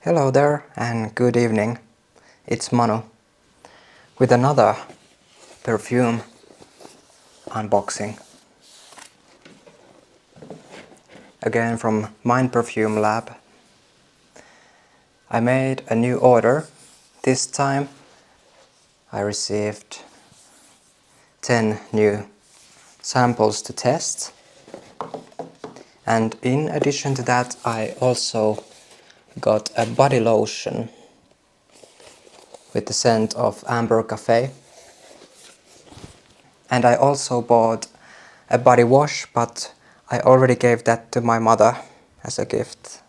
Hello there and good evening. It's Manu with another perfume unboxing. Again from Mind Perfume Lab. I made a new order. This time I received 10 new samples to test. And in addition to that, I also got a body lotion with the scent of Ambre Cafe. And I also bought a body wash, but I already gave that to my mother as a gift.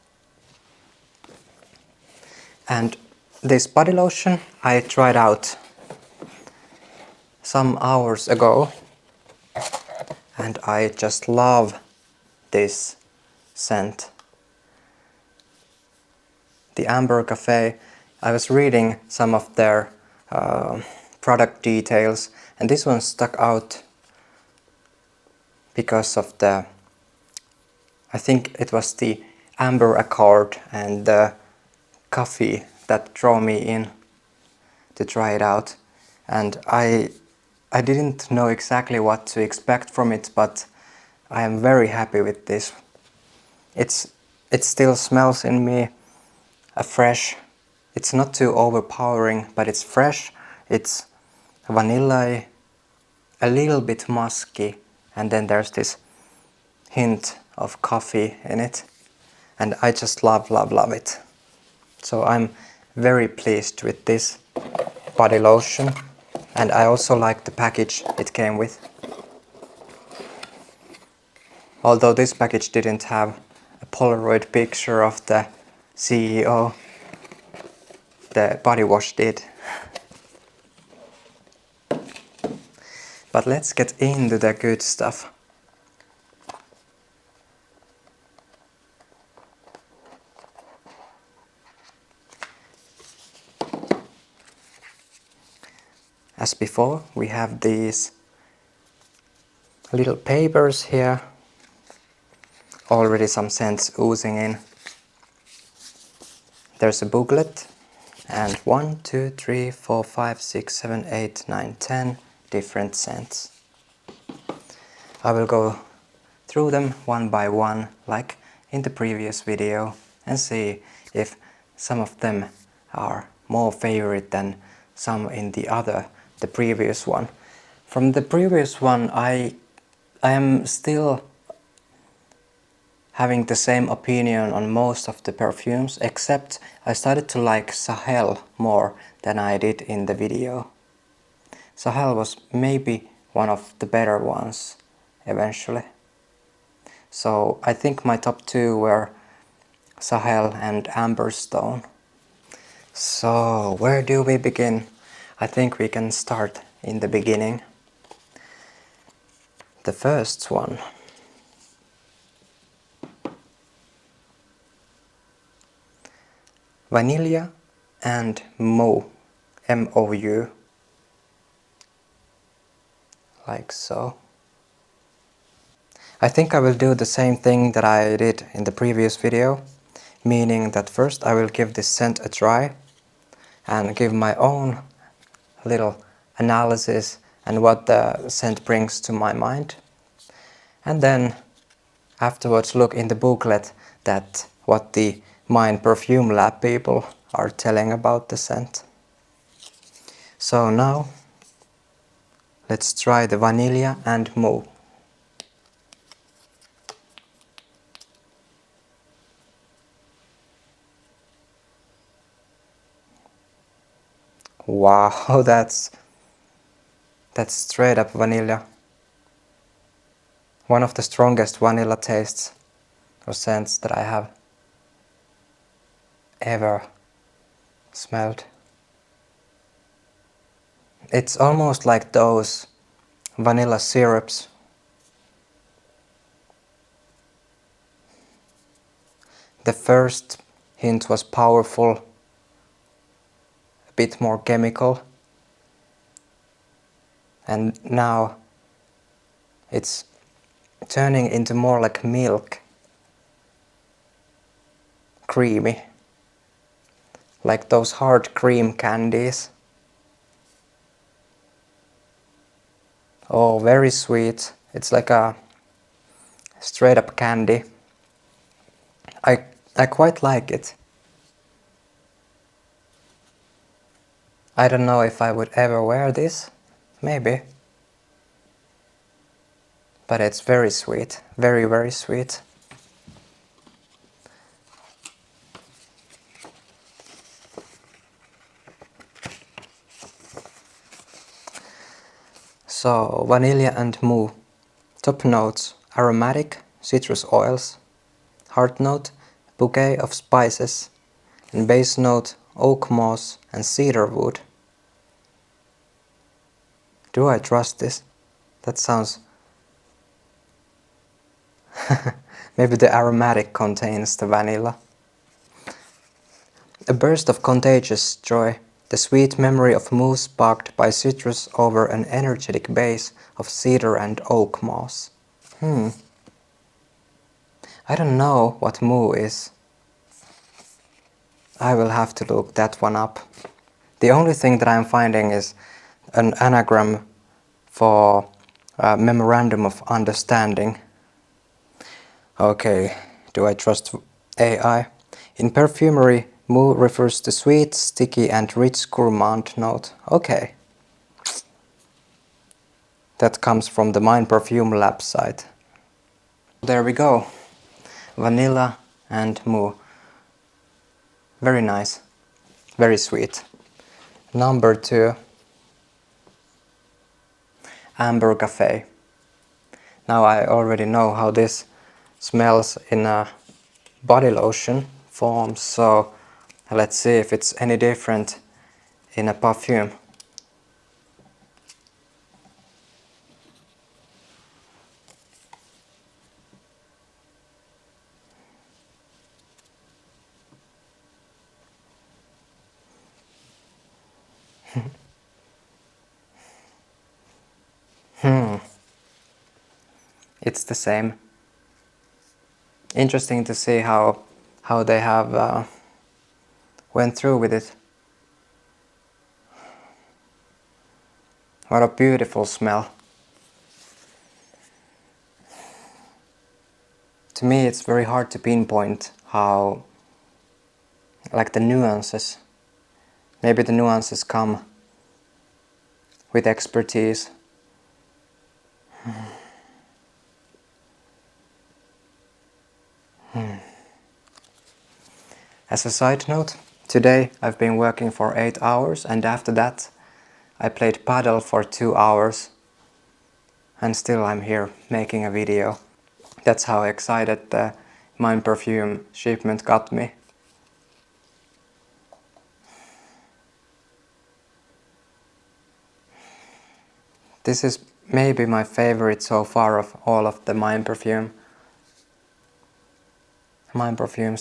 And this body lotion I tried out some hours ago, and I just love this scent. The Ambre Cafe, I was reading some of their product details, and this one stuck out because of I think it was the amber accord and the coffee that drew me in to try it out. And I didn't know exactly what to expect from it, but I am very happy with this. It still smells in me fresh. It's not too overpowering, but it's fresh. It's vanilla, a little bit musky, and then there's this hint of coffee in it. And I just love it. So I'm very pleased with this body lotion. And I also like the package it came with. Although this package didn't have a Polaroid picture of the CEO, the body wash did. But let's get into the good stuff. As before, we have these little papers here. Already some scents oozing in. There's a booklet and 1, 2, 3, 4, 5, 6, 7, 8, 9, 10 different scents. I will go through them one by one like in the previous video and see if some of them are more favorite than some in the previous one. From the previous one I am still having the same opinion on most of the perfumes, except I started to like Sahel more than I did in the video. Sahel was maybe one of the better ones eventually. So I think my top two were Sahel and Amberstone. So where do we begin? I think we can start in the beginning. The first one. Vaniglia Mou, M-O-U, like so. I think I will do the same thing that I did in the previous video, meaning that first I will give this scent a try and give my own little analysis and what the scent brings to my mind. And then afterwards look in the booklet that what the Mind Perfume Lab people are telling about the scent. So now let's try the Vaniglia Mou. Wow, that's straight up vanilla. One of the strongest vanilla tastes or scents that I have ever smelled. It's almost like those vanilla syrups. The first hint was powerful, a bit more chemical, and now it's turning into more like milk, creamy, like those hard cream candies. Oh, very sweet. It's like a straight up candy. I quite like it. I don't know if I would ever wear this. Maybe. But it's very sweet. Very, very sweet. So, Vanilla and Mou. Top notes: aromatic, citrus oils. Heart note: bouquet of spices. And base note: oak moss and cedar wood. Do I trust this? That sounds... Maybe the aromatic contains the vanilla. A burst of contagious joy. The sweet memory of Mou sparked by citrus over an energetic base of cedar and oak moss. I don't know what Mou is. I will have to look that one up. The only thing that I'm finding is an anagram for Memorandum of Understanding. Okay, do I trust AI? In perfumery, Mou refers to sweet, sticky and rich gourmand note. Okay. That comes from the Mind Perfume Lab site. There we go. Vanilla and Mou. Very nice. Very sweet. Number 2. Ambre Cafe. Now I already know how this smells in a body lotion form, so let's see if it's any different in a perfume. It's the same. Interesting to see how they have went through with it. What a beautiful smell. To me it's very hard to pinpoint how, like the nuances. Maybe the nuances come with expertise. As a side note, today I've been working for 8 hours and after that I played paddle for 2 hours and still I'm here making a video. That's how excited the Mind Perfume shipment got me. This is maybe my favorite so far of all of the Mind Perfumes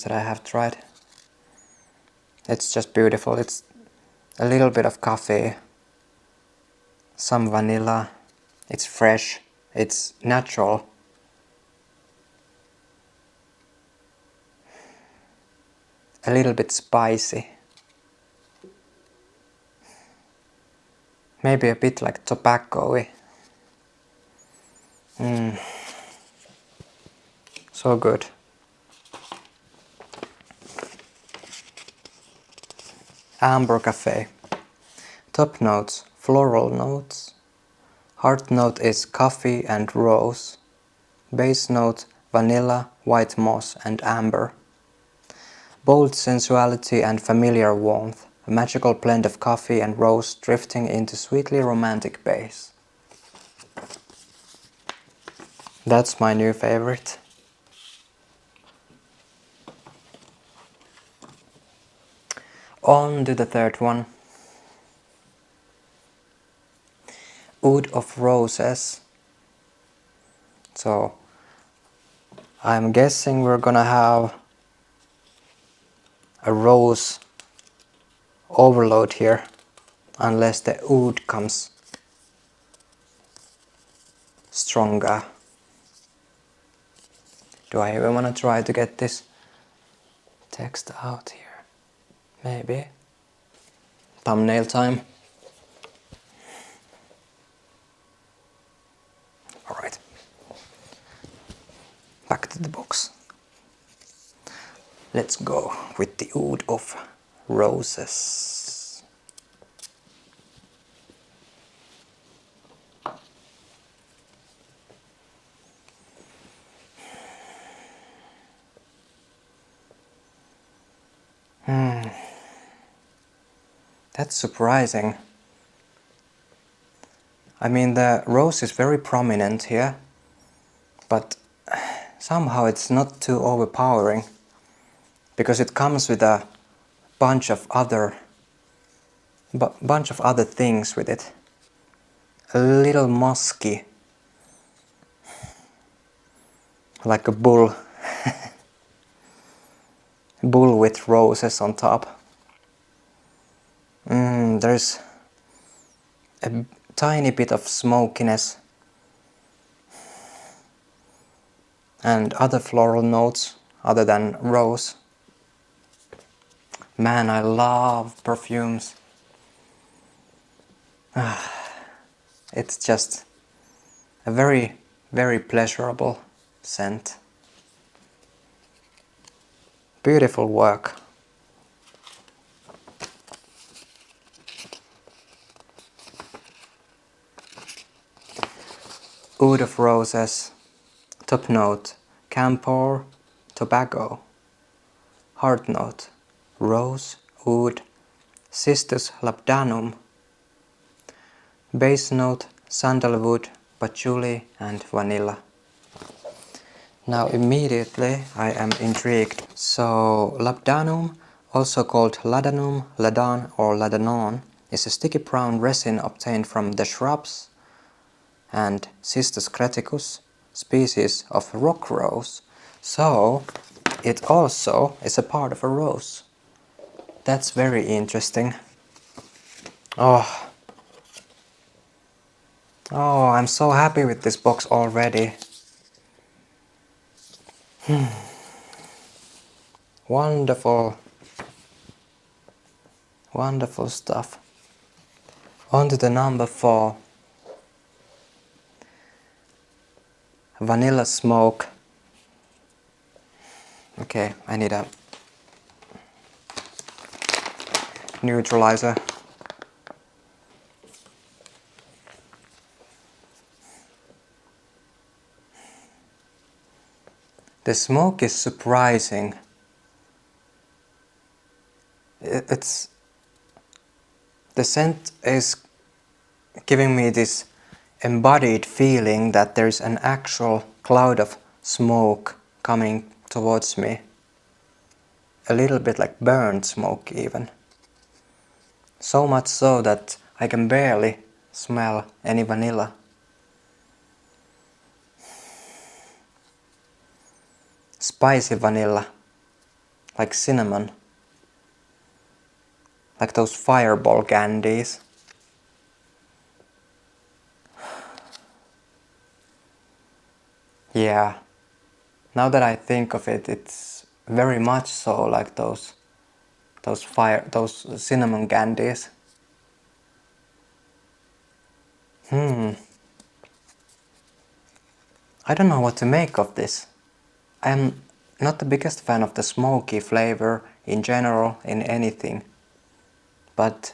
that I have tried. It's just beautiful. It's a little bit of coffee, some vanilla, it's fresh, it's natural. A little bit spicy. Maybe a bit like tobacco-y. So good. Ambre Cafe. Top notes: floral notes. Heart note is coffee and rose. Base note: vanilla, white moss and amber. Bold sensuality and familiar warmth. A magical blend of coffee and rose drifting into sweetly romantic base. That's my new favorite. On to the third one. Oud of Roses. So I'm guessing we're gonna have a rose overload here, unless the oud comes stronger. Do I even want to try to get this text out here? Maybe. thumbnail time. Alright, back to the box. Let's go with the Oud of Roses. That's surprising. I mean, the rose is very prominent here, but somehow it's not too overpowering, because it comes with a bunch of other things with it. A little musky, like a bull with roses on top. There's a tiny bit of smokiness and other floral notes other than rose. Man, I love perfumes. It's just a very, very pleasurable scent. Beautiful work. Oud of Roses, top note, camphor, tobacco, heart note, rose, oud, cistus labdanum, base note, sandalwood, patchouli and vanilla. Now immediately I am intrigued. So labdanum, also called ladanum, ladan or ladanon, is a sticky brown resin obtained from the shrubs and Cistus creticus, species of rock rose. So it also is a part of a rose. That's very interesting. Oh, I'm so happy with this box already. Wonderful. Wonderful stuff. On to the number 4. Vanilla smoke. Okay, I need a neutralizer. The smoke is surprising. The scent is giving me this embodied feeling that there's an actual cloud of smoke coming towards me. A little bit like burnt smoke even. So much so that I can barely smell any vanilla. Spicy vanilla, like cinnamon, like those fireball candies. Yeah, now that I think of it, it's very much so like those cinnamon candies. I don't know what to make of this. I am not the biggest fan of the smoky flavor in general in anything, but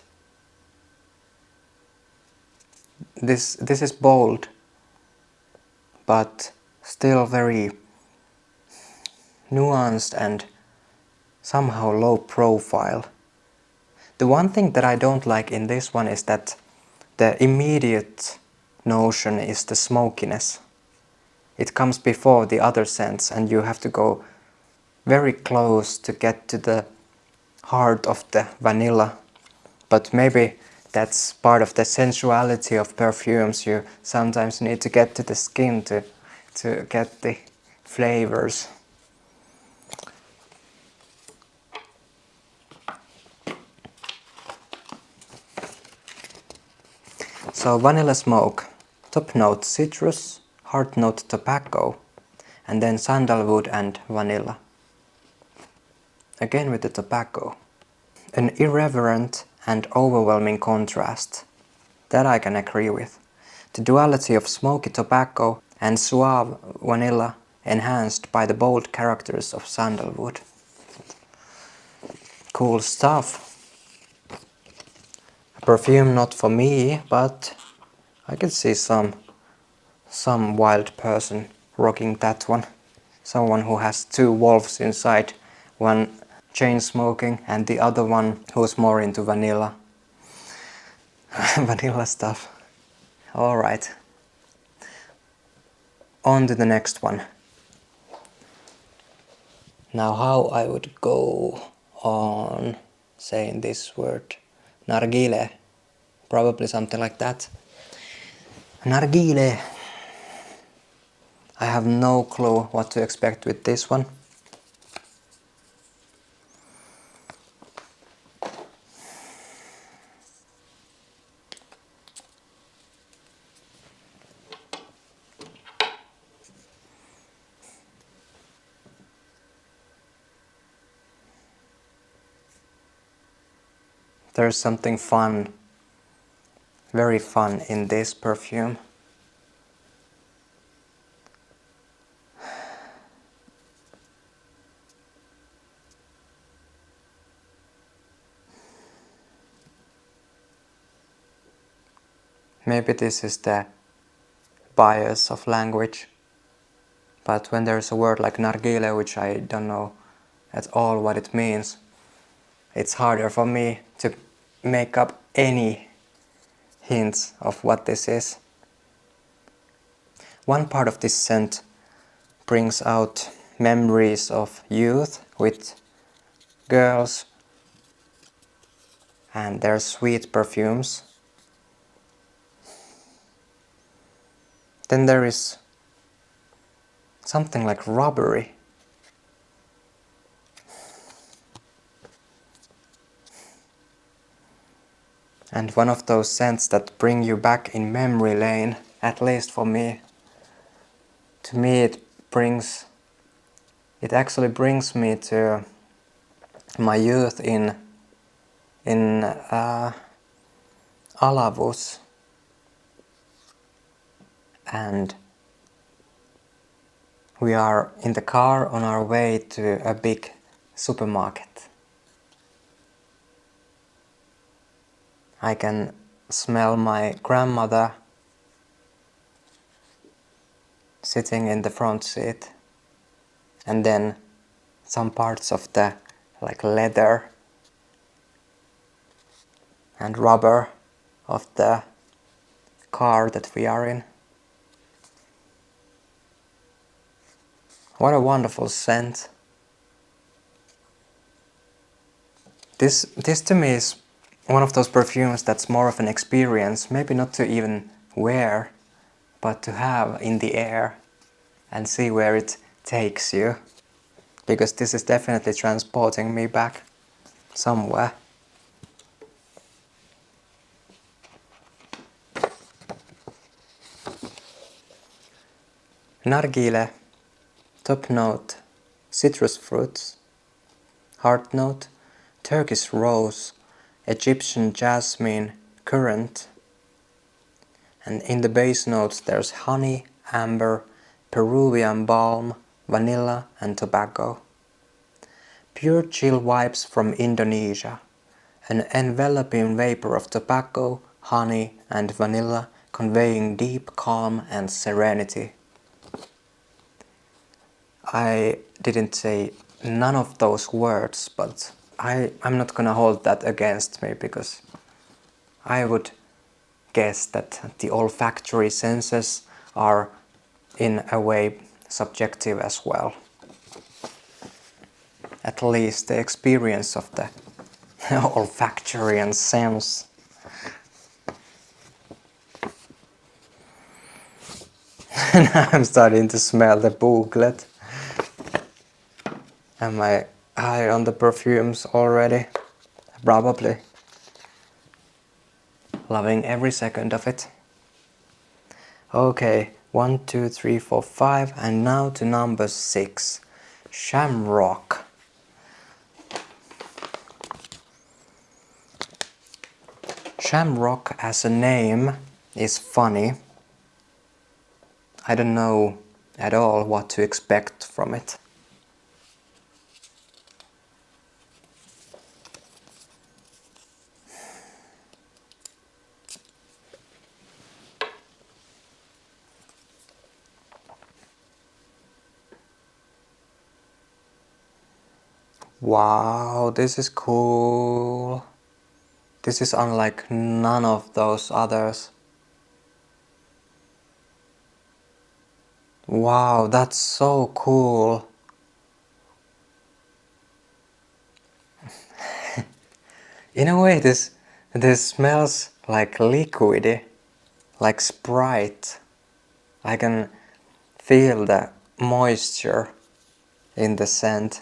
this is bold, but still very nuanced and somehow low profile. The one thing that I don't like in this one is that the immediate notion is the smokiness. It comes before the other scents and you have to go very close to get to the heart of the vanilla. But maybe that's part of the sensuality of perfumes. You sometimes need to get to the skin to get the flavors. So vanilla smoke, top note citrus, heart note tobacco, and then sandalwood and vanilla. Again with the tobacco. An irreverent and overwhelming contrast. That I can agree with. The duality of smoky tobacco and suave vanilla enhanced by the bold characters of sandalwood. Cool stuff. A perfume not for me, but I could see some wild person rocking that one. Someone who has two wolves inside, one chain smoking and the other one who's more into vanilla. Vanilla stuff. Alright. On to the next one. Now how I would go on saying this word. Narghile. Probably something like that. Narghile. I have no clue what to expect with this one. There's something fun, very fun in this perfume. Maybe this is the bias of language, but when there's a word like narghile, which I don't know at all what it means, it's harder for me to make up any hints of what this is. One part of this scent brings out memories of youth with girls and their sweet perfumes. Then there is something like robbery. And one of those scents that bring you back in memory lane, at least for me. To me it actually brings me to my youth in Alavus. And we are in the car on our way to a big supermarket. I can smell my grandmother sitting in the front seat, and then some parts of the leather and rubber of the car that we are in. What a wonderful scent. This to me is one of those perfumes that's more of an experience, maybe not to even wear, but to have in the air and see where it takes you. Because this is definitely transporting me back somewhere. Narghile, top note, citrus fruits, heart note, Turkish rose, Egyptian jasmine, currant, and in the base notes there's honey, amber, Peruvian balm, vanilla and tobacco. Pure chill vibes from Indonesia, an enveloping vapor of tobacco, honey and vanilla conveying deep calm and serenity. I didn't say none of those words, but I'm not gonna hold that against me, because I would guess that the olfactory senses are in a way subjective as well. At least the experience of the olfactory sense. Now I'm starting to smell the booklet. Am I high on the perfumes already? Probably. Loving every second of it. Okay, 1, 2, 3, 4, 5, and now to number 6. Shamrock. Shamrock as a name is funny. I don't know at all what to expect from it. Wow, this is cool. This is unlike none of those others. Wow, that's so cool. In a way, this smells like liquidy, like Sprite. I can feel the moisture in the scent.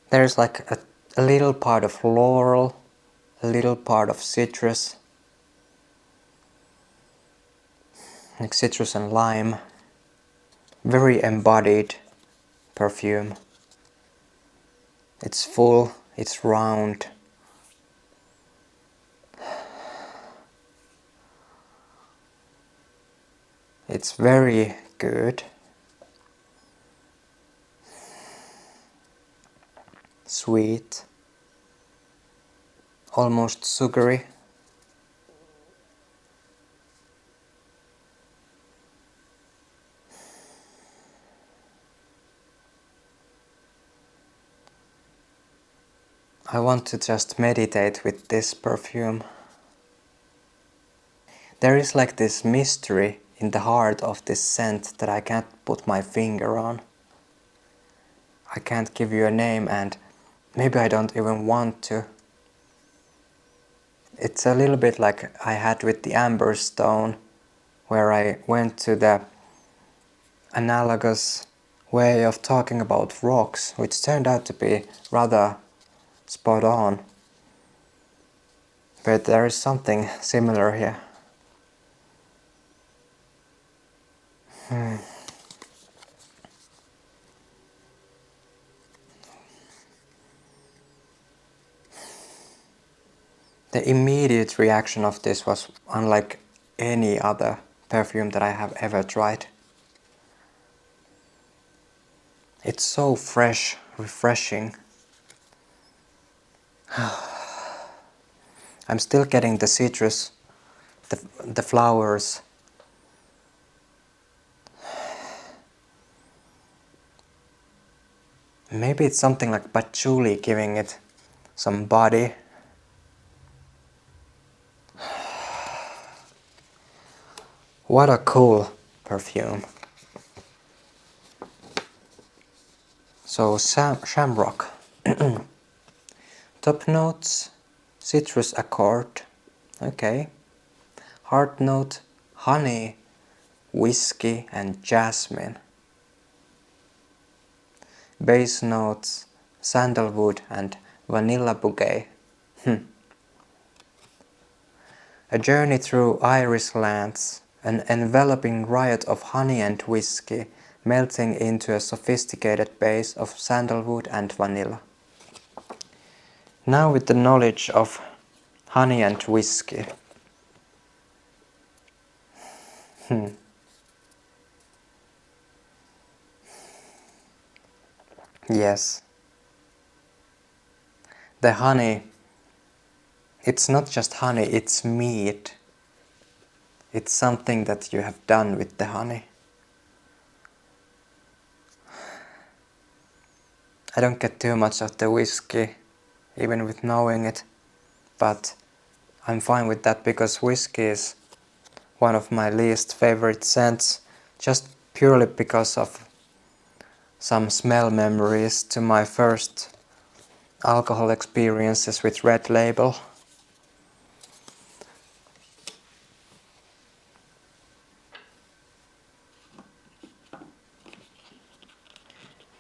There's like a little part of floral, a little part of citrus, like citrus and lime. Very embodied perfume. It's full, it's round. It's very good. Sweet. Almost sugary. I want to just meditate with this perfume. There is like this mystery in the heart of this scent that I can't put my finger on. I can't give you a name, and maybe I don't even want to. It's a little bit like I had with the Amber Stone, where I went to the analogous way of talking about rocks, which turned out to be rather spot on. But there is something similar here. The immediate reaction of this was unlike any other perfume that I have ever tried. It's so fresh, refreshing. I'm still getting the citrus, the flowers. Maybe it's something like patchouli giving it some body. What a cool perfume. So Shamrock. Top notes, citrus accord. Okay. Heart note, honey, whiskey and jasmine. Base notes, sandalwood and vanilla bouquet. A journey through iris lands, an enveloping riot of honey and whiskey, melting into a sophisticated base of sandalwood and vanilla. Now with the knowledge of honey and whiskey. Yes. The honey, it's not just honey, it's mead. It's something that you have done with the honey. I don't get too much of the whiskey, even with knowing it, but I'm fine with that because whiskey is one of my least favorite scents, just purely because of some smell memories to my first alcohol experiences with Red Label.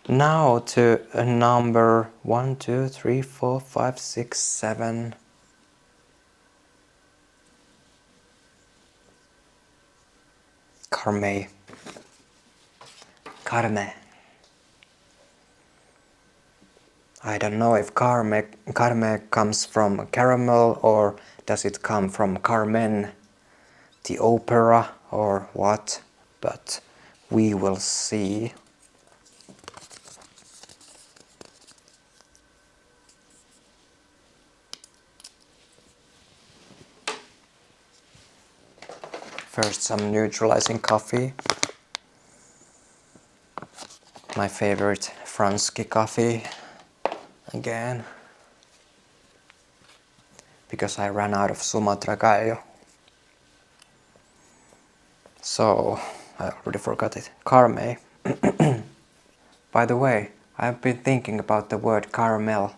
Now to a number 1, 2, 3, 4, 5, 6, 7. Carme. Carme. I don't know if Carme comes from caramel or does it come from Carmen, the opera, or what, but we will see. First some neutralizing coffee. My favorite Franski coffee again. Because I ran out of Sumatra Gallo. So, I already forgot it. Carme. By the way, I've been thinking about the word caramel,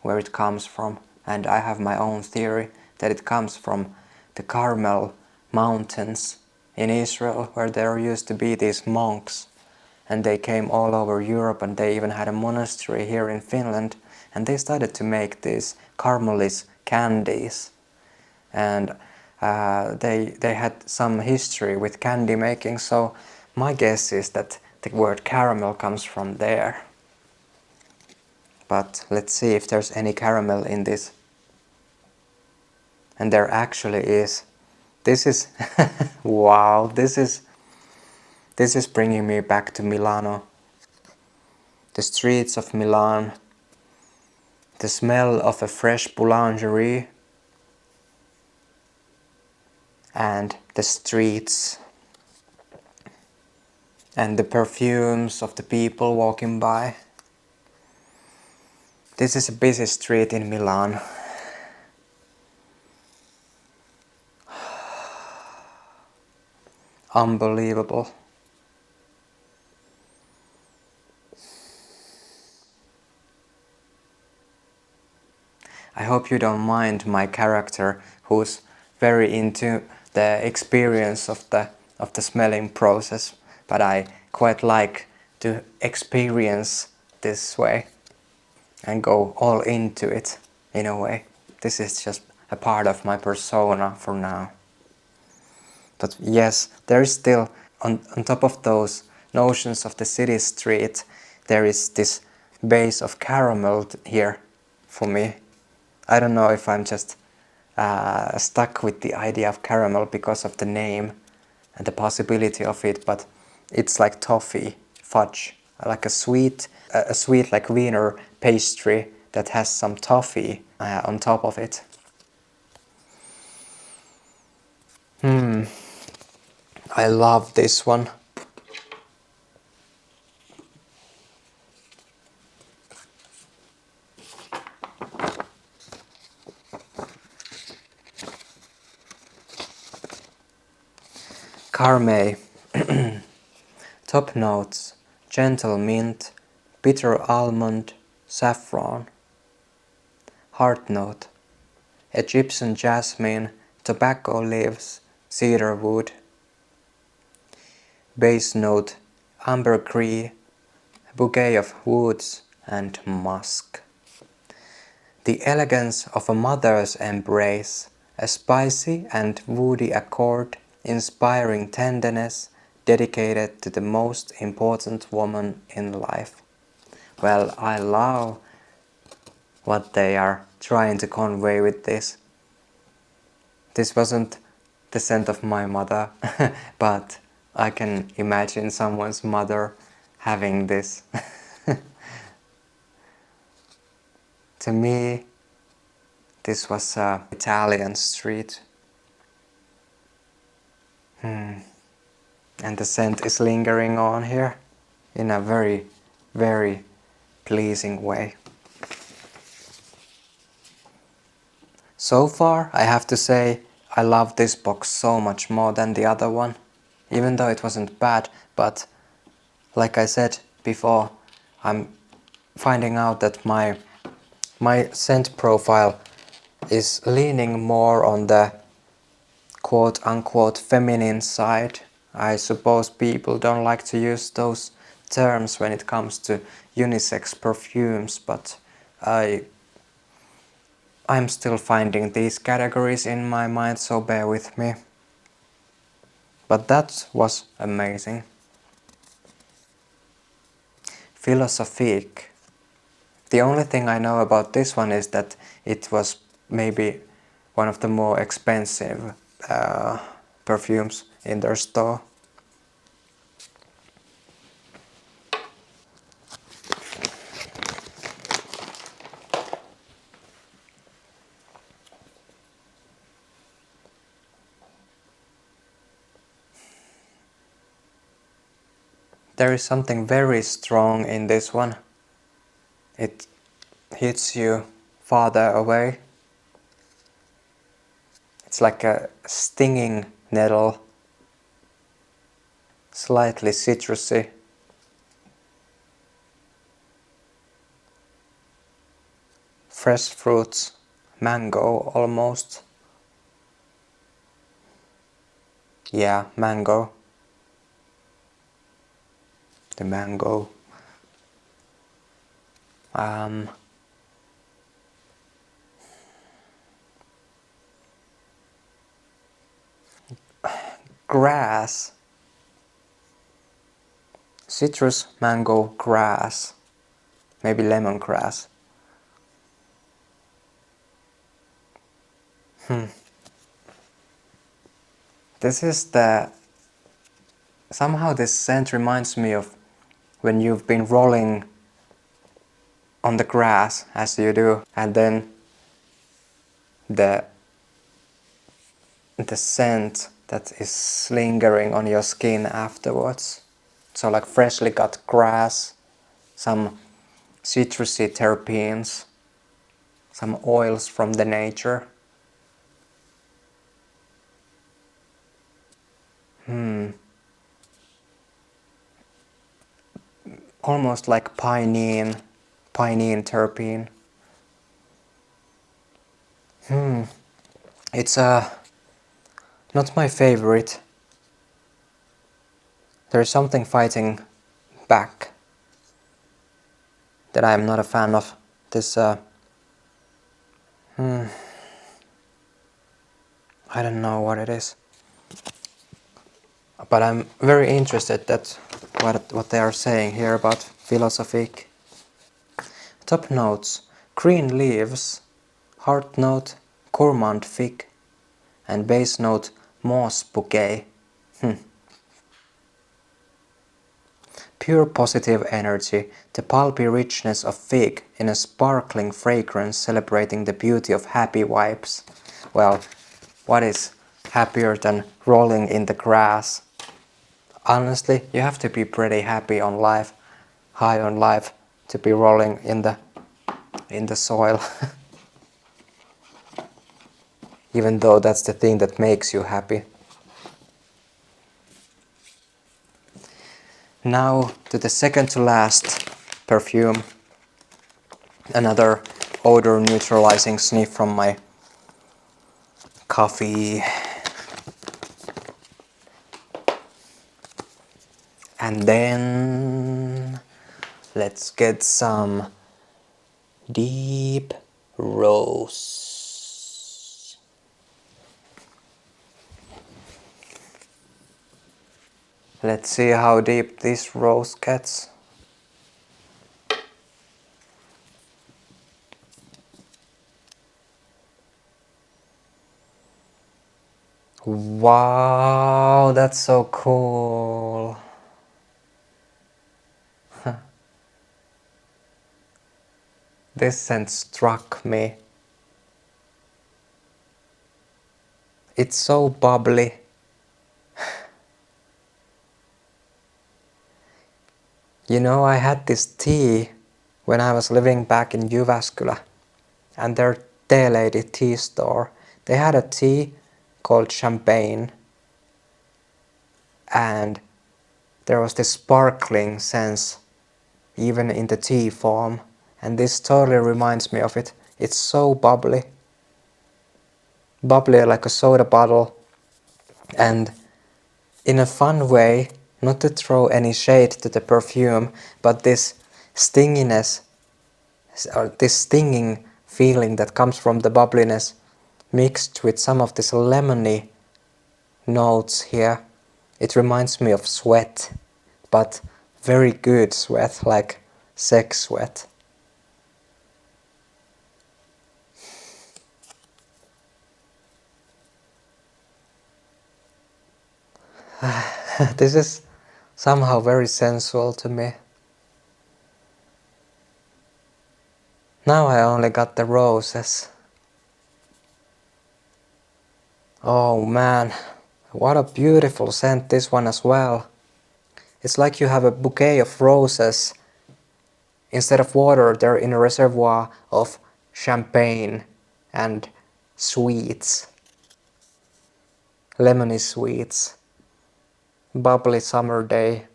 where it comes from, and I have my own theory that it comes from the Carmel mountains in Israel, where there used to be these monks, and they came all over Europe, and they even had a monastery here in Finland, and they started to make these Carmelis candies, and they had some history with candy making, so my guess is that the word caramel comes from there. But let's see if there's any caramel in this. And there actually is. This is wow, this is bringing me back to Milano. The streets of Milan, the smell of a fresh boulangerie, and the streets and the perfumes of the people walking by. This is a busy street in Milan. Unbelievable. I hope you don't mind my character, who's very into the experience of the smelling process, but I quite like to experience this way and go all into it in a way. This is just a part of my persona for now. But yes, there is still, on top of those notions of the city street, there is this base of caramel here for me. I don't know if I'm just stuck with the idea of caramel because of the name and the possibility of it, but it's like toffee, fudge, like a sweet like Wiener pastry that has some toffee on top of it. I love this one. Carme. Top notes: gentle mint, bitter almond, saffron. Heart note: Egyptian jasmine, tobacco leaves, cedar wood. Base note: ambergris, bouquet of woods and musk. The elegance of a mother's embrace, a spicy and woody accord, inspiring tenderness, dedicated to the most important woman in life. Well, I love what they are trying to convey with this. This wasn't the scent of my mother, but I can imagine someone's mother having this. To me, this was an Italian street. And the scent is lingering on here in a very, very pleasing way. So far, I have to say, I love this box so much more than the other one, even though it wasn't bad, but like I said before, I'm finding out that my scent profile is leaning more on the quote-unquote feminine side. I suppose people don't like to use those terms when it comes to unisex perfumes, but I'm still finding these categories in my mind, so bear with me. But that was amazing. Philosophique. The only thing I know about this one is that it was maybe one of the more expensive perfumes in their store. There is something very strong in this one. It hits you farther away. It's like a stinging nettle, slightly citrusy. Fresh fruits, mango almost. Yeah, mango. The mango. Grass. Citrus, mango, grass. Maybe lemongrass. This is somehow this scent reminds me of when you've been rolling on the grass as you do, and then the scent that is lingering on your skin afterwards. So like freshly cut grass, some citrusy terpenes, some oils from the nature. Almost like pinene terpene. It's not my favorite. There's something fighting back that I'm not a fan of. This I don't know what it is. But I'm very interested that what they are saying here about Philosophique. Top notes: green leaves, heart note gourmand fig, and base note moss bouquet. Pure positive energy, the pulpy richness of fig in a sparkling fragrance celebrating the beauty of happy vibes. Well, what is happier than rolling in the grass? Honestly, you have to be pretty happy on life, high on life, to be rolling in the soil. Even though that's the thing that makes you happy. Now to the second to last perfume. Another odor neutralizing sniff from my coffee. And then let's get some deep rose. Let's see how deep this rose gets. Wow, that's so cool. This scent struck me. It's so bubbly. You know, I had this tea when I was living back in Jyväskylä, and their tea lady tea store, they had a tea called champagne, and there was this sparkling sense even in the tea form, and this totally reminds me of it. It's so bubbly. Bubbly like a soda bottle, and in a fun way, not to throw any shade to the perfume, but this stinginess, or this stinging feeling that comes from the bubbliness mixed with some of this lemony notes here. It reminds me of sweat, but very good sweat, like sex sweat. This is somehow very sensual to me. Now I only got the roses. Oh man, what a beautiful scent this one as well. It's like you have a bouquet of roses. Instead of water, they're in a reservoir of champagne and sweets. Lemony sweets. Bubbly summer day.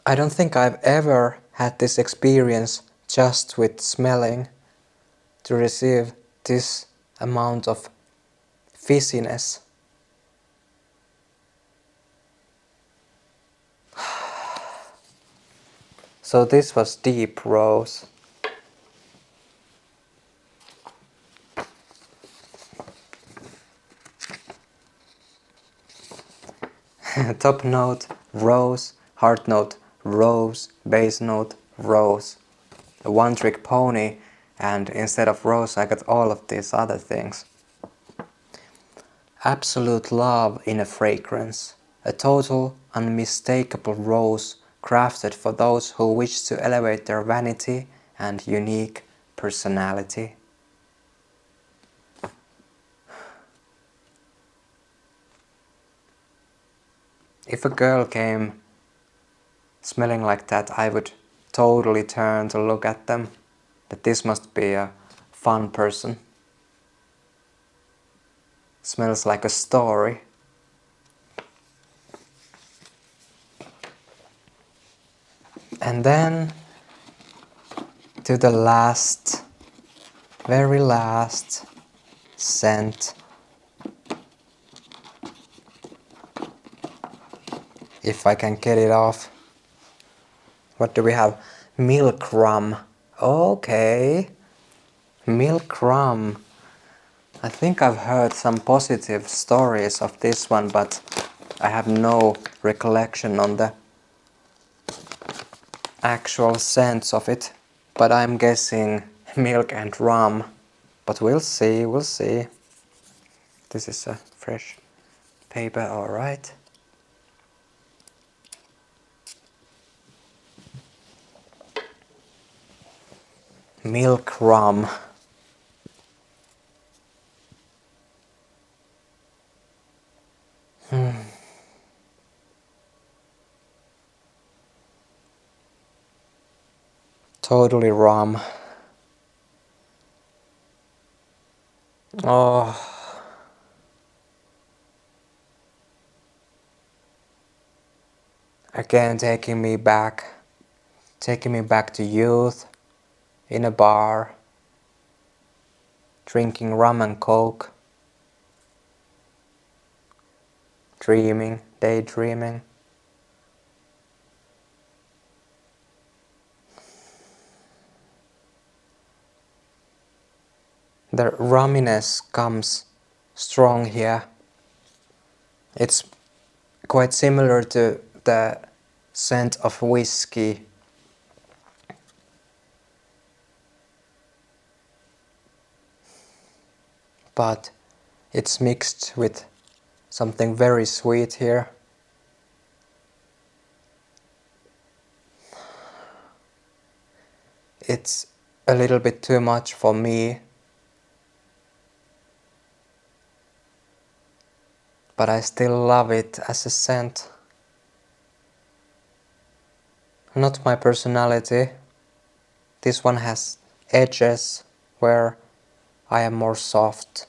I don't think I've ever had this experience just with smelling, to receive this amount of fizziness. So this was deep rose. Top note, rose. Heart note, rose. Base note, rose. A one-trick pony, and instead of rose I got all of these other things. Absolute love in a fragrance. A total, unmistakable rose crafted for those who wish to elevate their vanity and unique personality. If a girl came smelling like that, I would totally turn to look at them. That this must be a fun person. Smells like a story. And then to the last, very last scent. If I can get it off. What do we have? Milk rum. Okay. Milk rum. I think I've heard some positive stories of this one, but I have no recollection on the actual scents of it. But I'm guessing milk and rum. But we'll see, we'll see. This is a fresh paper, alright. Milk rum. Totally rum. Oh. Again taking me back to youth, in a bar, drinking rum and coke, dreaming, daydreaming. The rumminess comes strong here. It's quite similar to the scent of whiskey. But it's mixed with something very sweet here. It's a little bit too much for me. But I still love it as a scent. Not my personality. This one has edges where I am more soft.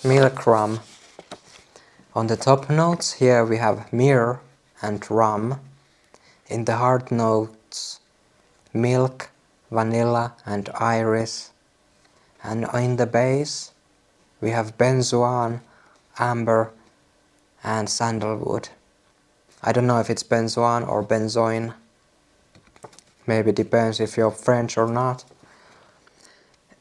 Milk rum. On the top notes here we have myrrh and rum. In the heart notes, milk, vanilla and iris. And in the base we have benzoin, amber and sandalwood. I don't know if it's benzoin or benzoin. Maybe depends if you're French or not.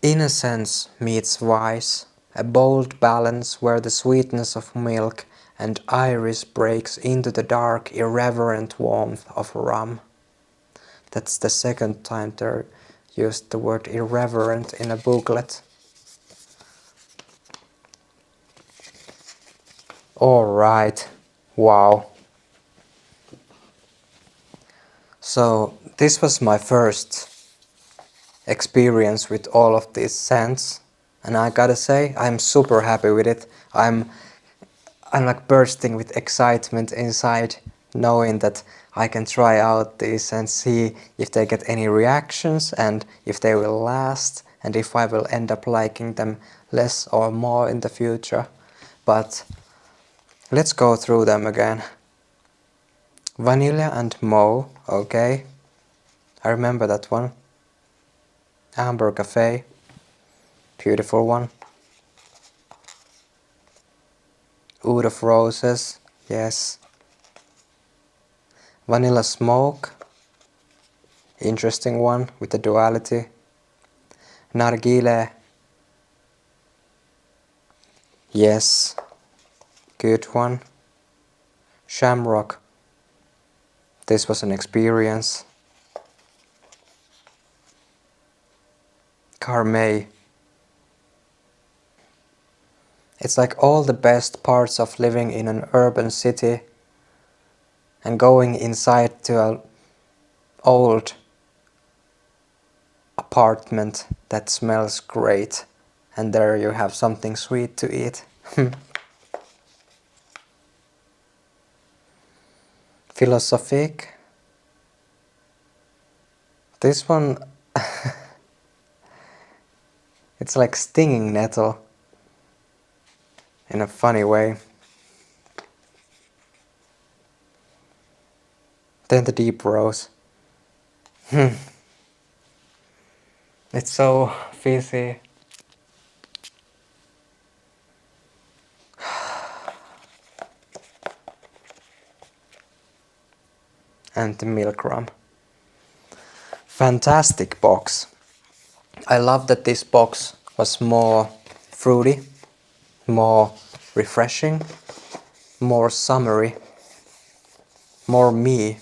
Innocence meets vice, a bold balance where the sweetness of milk and iris breaks into the dark, irreverent warmth of rum. That's the second time they used the word irreverent in a booklet. Alright, wow. So this was my first experience with all of these scents, and I gotta say I'm super happy with it. I'm like bursting with excitement inside, knowing that I can try out these and see if they get any reactions and if they will last and if I will end up liking them less or more in the future. But let's go through them again. Vanilla and Mou, okay. I remember that one. Ambre Cafe, beautiful one. Oud Of Roses, yes. Vanilla Smoke, interesting one with the duality. Narghile, yes, good one. Shamrock, this was an experience. Carme, it's like all the best parts of living in an urban city and going inside to an old apartment that smells great, and there you have something sweet to eat. Philosophique, this one it's like stinging nettle in a funny way. Then the deep rose. It's so fizzy. And the milk rum. Fantastic box. I love that this box was more fruity, more refreshing, more summery, more me,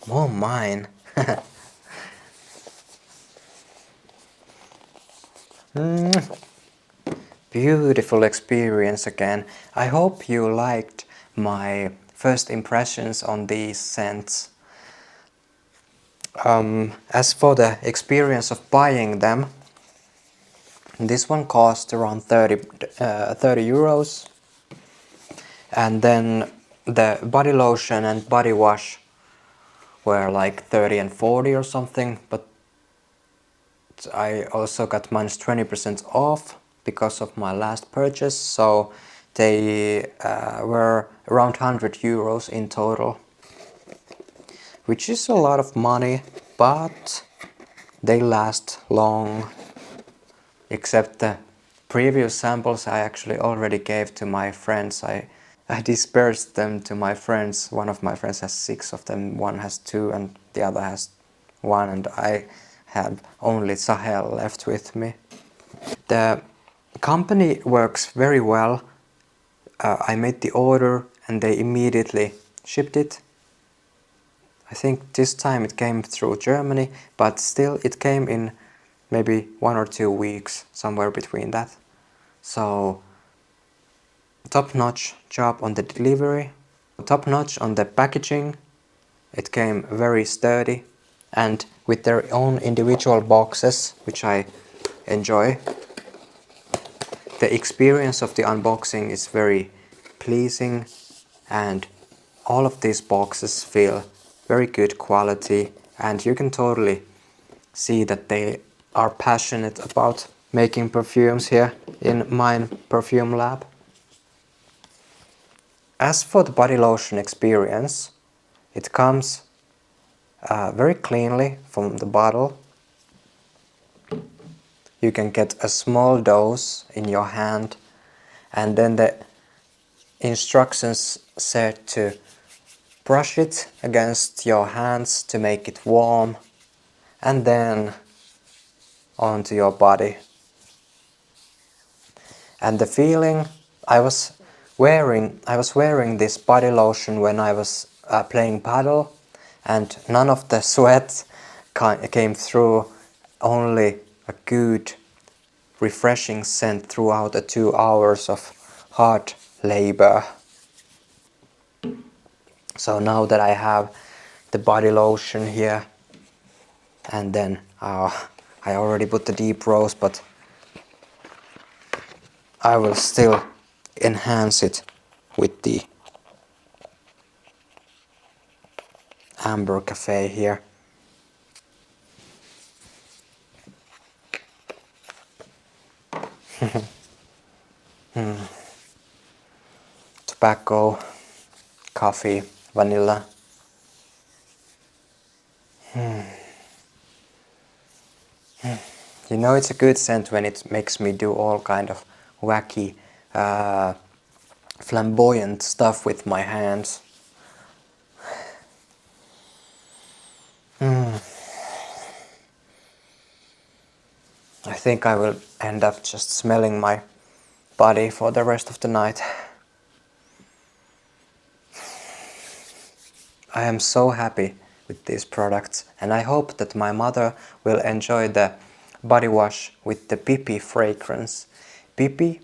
more mine. Beautiful experience again. I hope you liked my first impressions on these scents. As for the experience of buying them, this one cost around 30 euros, and then the body lotion and body wash were like 30 and 40 or something, but I also got minus 20% off because of my last purchase, so they were around 100 euros in total, which is a lot of money, but they last long. Except the previous samples I actually already gave to my friends. I dispersed them to my friends. One of my friends has 6 of them, one has 2 and the other has 1, and I have only Sahel left with me. The company works very well. I made the order and they immediately shipped it. I think this time it came through Germany, but still it came in maybe 1 or 2 weeks, somewhere between that. So top-notch job on the delivery, top-notch on the packaging. It came very sturdy and with their own individual boxes, which I enjoy. The experience of the unboxing is very pleasing, and all of these boxes feel very good quality, and you can totally see that they are passionate about making perfumes here in Mine Perfume Lab. As for the body lotion experience, it comes very cleanly from the bottle. You can get a small dose in your hand, and then the instructions said to brush it against your hands to make it warm, and then onto your body. And the feeling, I was wearing this body lotion when I was playing paddle, and none of the sweat came through, only a good refreshing scent throughout the 2 hours of hard labor. So now that I have the body lotion here, and then I already put the deep rose, but I will still enhance it with the Ambre Cafe here. Tobacco, coffee, vanilla. You know, it's a good scent when it makes me do all kind of wacky, flamboyant stuff with my hands. I think I will end up just smelling my body for the rest of the night. I am so happy with these products, and I hope that my mother will enjoy the body wash with the Pipi fragrance. Pipi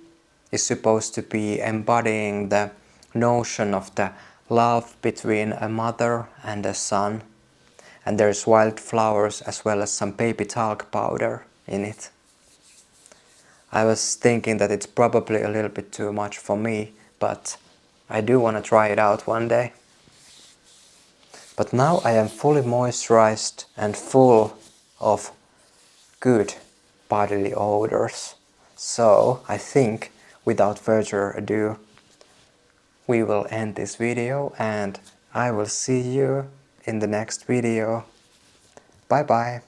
is supposed to be embodying the notion of the love between a mother and a son, and there's wild flowers as well as some baby talc powder in it. I was thinking that it's probably a little bit too much for me, but I do want to try it out one day. But now I am fully moisturized and full of good bodily odors. So I think without further ado, we will end this video, and I will see you in the next video. Bye bye.